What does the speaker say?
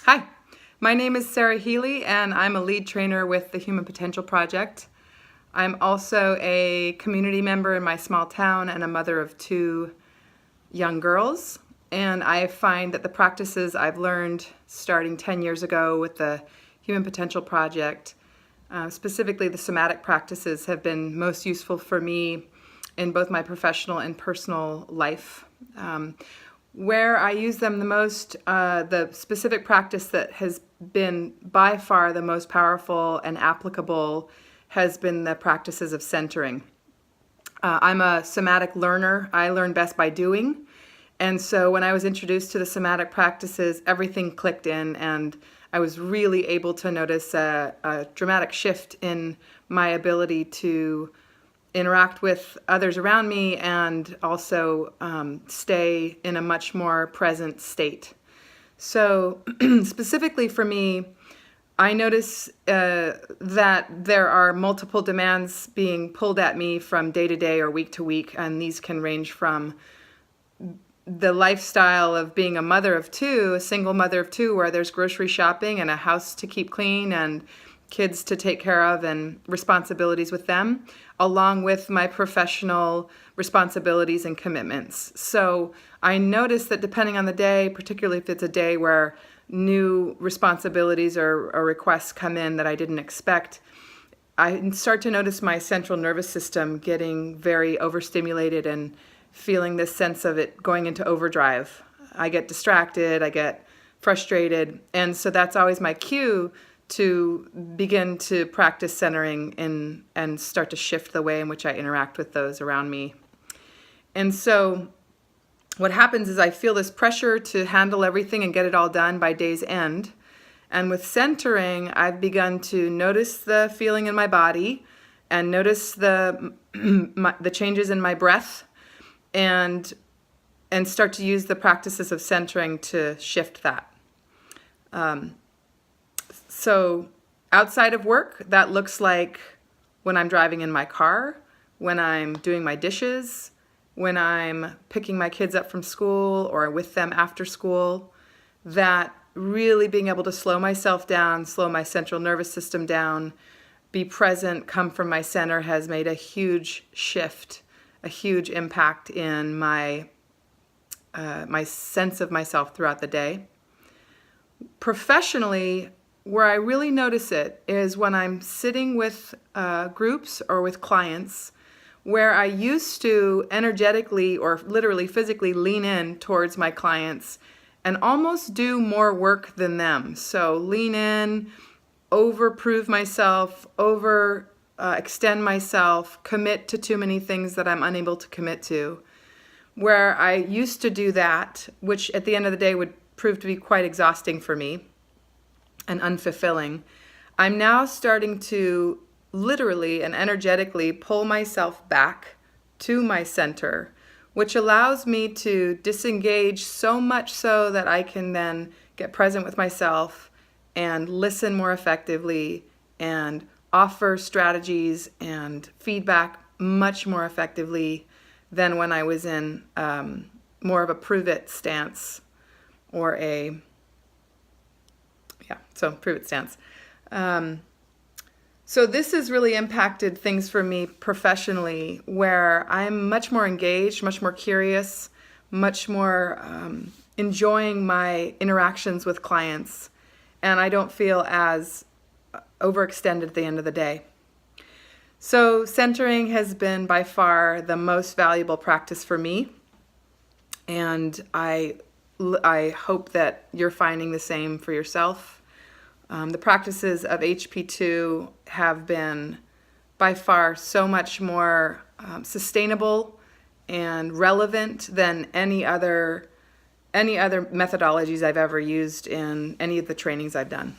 Hi, my name is Sarah Healey and I'm a lead trainer with the Human Potential Project. I'm also a community member in my small town and a mother of two young girls. And I find that the practices I've learned starting 10 years ago with the Human Potential Project, specifically the somatic practices, have been most useful for me in both my professional and personal life. Where I use them the most, the specific practice that has been by far the most powerful and applicable has been the practices of centering. I'm a somatic learner. I learn best by doing. And so when I was introduced to the somatic practices, everything clicked in and I was really able to notice a dramatic shift in my ability to interact with others around me and also stay in a much more present state. So specifically for me, I notice that there are multiple demands being pulled at me from day to day or week to week, and these can range from the lifestyle of being a mother of two, a single mother of two, where there's grocery shopping and a house to keep clean and kids to take care of and responsibilities with them, along with my professional responsibilities and commitments. So I notice that depending on the day, particularly if it's a day where new responsibilities or requests come in that I didn't expect, I start to notice my central nervous system getting very overstimulated and feeling this sense of it going into overdrive. I get distracted, I get frustrated, and so that's always my cue to begin to practice centering and start to shift the way in which I interact with those around me. And so what happens is I feel this pressure to handle everything and get it all done by day's end. And with centering, I've begun to notice the feeling in my body and notice the changes in my breath and start to use the practices of centering to shift that. So outside of work, that looks like when I'm driving in my car, when I'm doing my dishes, when I'm picking my kids up from school or with them after school, that really being able to slow myself down, slow my central nervous system down, be present, come from my center has made a huge shift, a huge impact in my sense of myself throughout the day. Professionally, where I really notice it is when I'm sitting with groups or with clients where I used to energetically or literally physically lean in towards my clients and almost do more work than them. So lean in, overprove myself, extend myself, commit to too many things that I'm unable to commit to. Where I used to do that, which at the end of the day would prove to be quite exhausting for me and unfulfilling, I'm now starting to literally and energetically pull myself back to my center, which allows me to disengage so much so that I can then get present with myself and listen more effectively and offer strategies and feedback much more effectively than when I was in more of a prove-it stance or prove-it stance. So this has really impacted things for me professionally, where I'm much more engaged, much more curious, much more enjoying my interactions with clients, and I don't feel as overextended at the end of the day. So centering has been by far the most valuable practice for me, and I hope that you're finding the same for yourself. The practices of HP2 have been by far so much more sustainable and relevant than any other methodologies I've ever used in any of the trainings I've done.